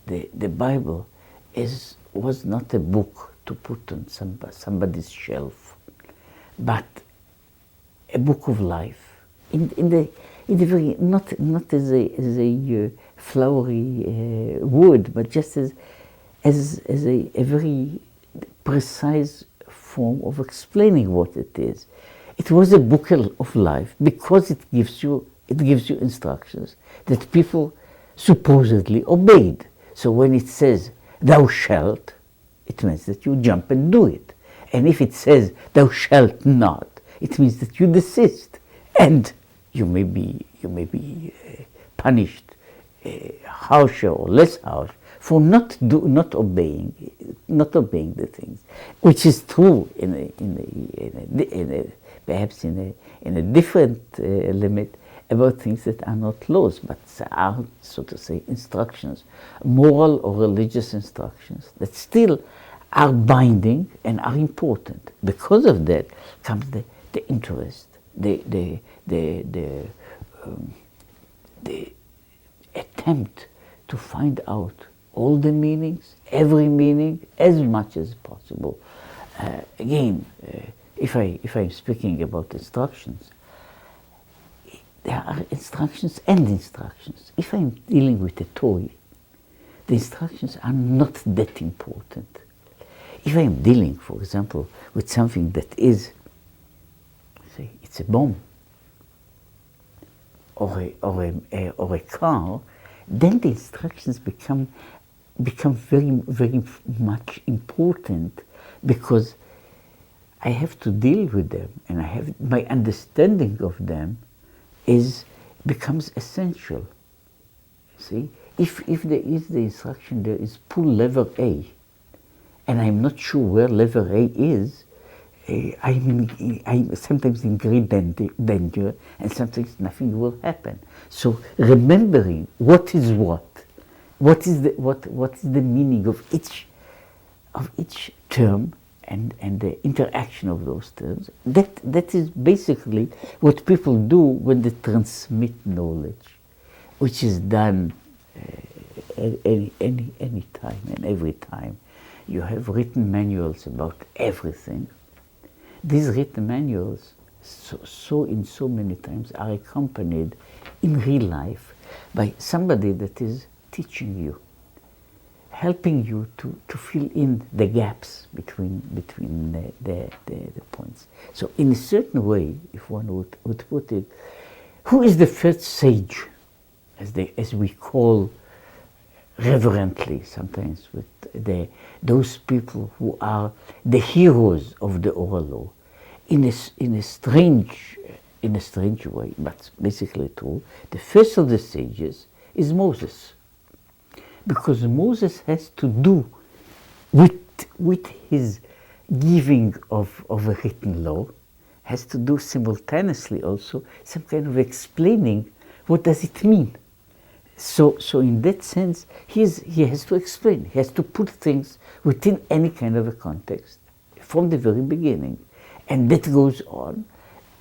the Bible was not a book to put on somebody's shelf, but a book of life. In the very not as a flowery word, but just as a very precise form of explaining what it is. It was a book of life because it gives you instructions that people supposedly obeyed. So when it says, "Thou shalt," it means that you jump and do it. And if it says, "Thou shalt not," it means that you desist, and you may be punished harsher or less harsh for not obeying the things, which is true perhaps in a different limit about things that are not laws, but are, so to say, instructions, moral or religious instructions that still are binding and are important. Because of that comes the interest, the attempt to find out all the meanings, every meaning, as much as possible. Again, if I'm speaking about instructions, there are instructions and instructions. If I'm dealing with a toy, the instructions are not that important. If I'm dealing, for example, with something that is, say, it's a bomb or a car, then the instructions become very much important, because I have to deal with them, and my understanding of them becomes essential. See, if there is the instruction, there is pull lever A, and I'm not sure where lever A is, I'm sometimes in great danger, and sometimes nothing will happen. So remembering what is what is the meaning of each term, and the interaction of those terms, that is basically what people do when they transmit knowledge, which is done any time and every time. You have written manuals about everything. These written manuals, so many times, are accompanied in real life by somebody that is teaching you, helping you to fill in the gaps between the points. So in a certain way, if one would put it, who is the first sage, as we call reverently sometimes, with those people who are the heroes of the oral law, in a strange way, but basically true. The first of the sages is Moses, because Moses has to do with his giving of a written law, has to do simultaneously also some kind of explaining what does it mean. So in that sense, he has to explain. He has to put things within any kind of a context from the very beginning, and that goes on.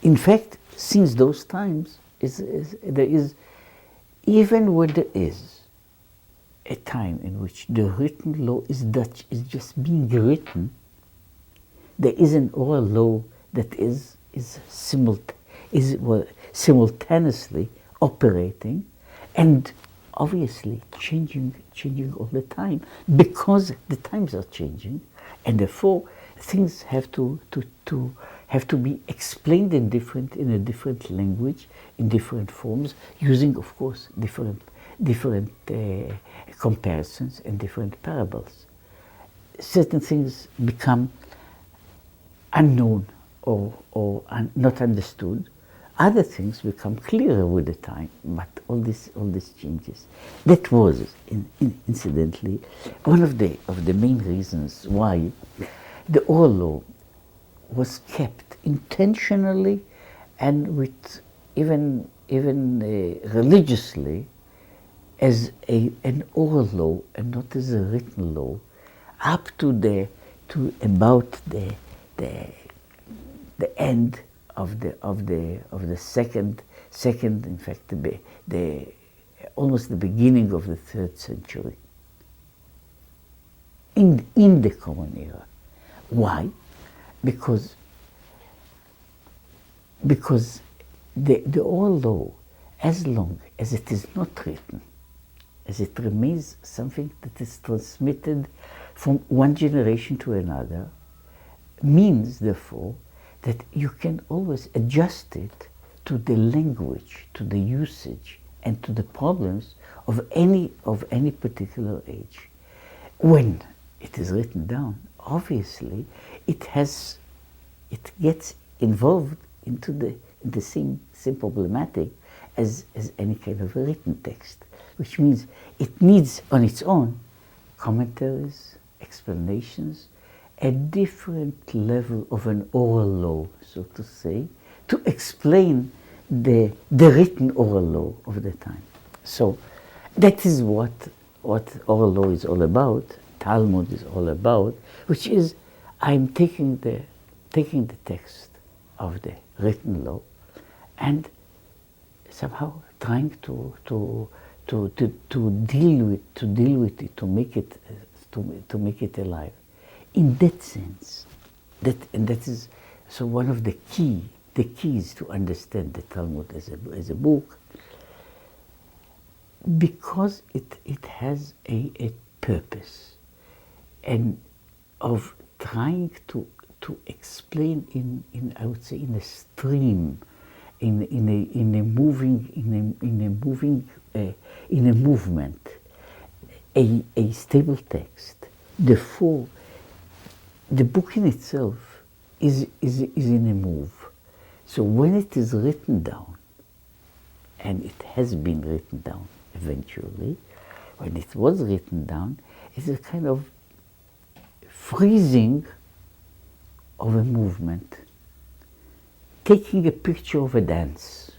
In fact, since those times, there is, even when there is a time in which the written law is just being written, there is an oral law that is simultaneously operating, and obviously changing all the time, because the times are changing, and therefore things have to be explained in a different language, in different forms, using, of course, different comparisons and different parables. Certain things become unknown or not understood. Other things become clearer with the time, but all this changes. That was, incidentally, one of the main reasons why the oral law was kept intentionally and with even religiously as an oral law and not as a written law, up to about the end of the second, in fact, almost the beginning of the 3rd century. in the common era. Why? Because the oral law, as long as it is not written, as it remains something that is transmitted from one generation to another, means, therefore, that you can always adjust it to the language, to the usage, and to the problems of any particular age. When it is written down, obviously, it gets involved into the same problematic as any kind of a written text, which means it needs on its own commentaries, explanations, a different level of an oral law, so to say, to explain the written oral law of the time. So that is what oral law is all about, Talmud is all about, which is I'm taking the text of the written law and somehow trying to deal with it, to make it alive. In that sense, that is so one of the keys to understand the Talmud as a book, because it has a purpose, and of trying to explain in I would say in a stream, in a movement, a stable text. Therefore, the book in itself is in a move. So when it is written down, and it has been written down eventually, when it was written down, it's a kind of freezing of a movement, taking a picture of a dance,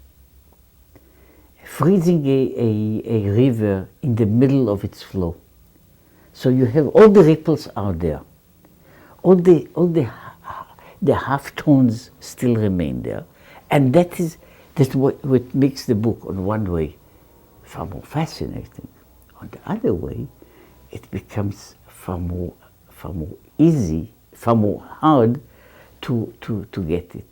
freezing a river in the middle of its flow. So you have all the ripples out there, all the half tones still remain there, and that's what makes the book on one way far more fascinating. On the other way, it becomes far more easy, far more hard to get it.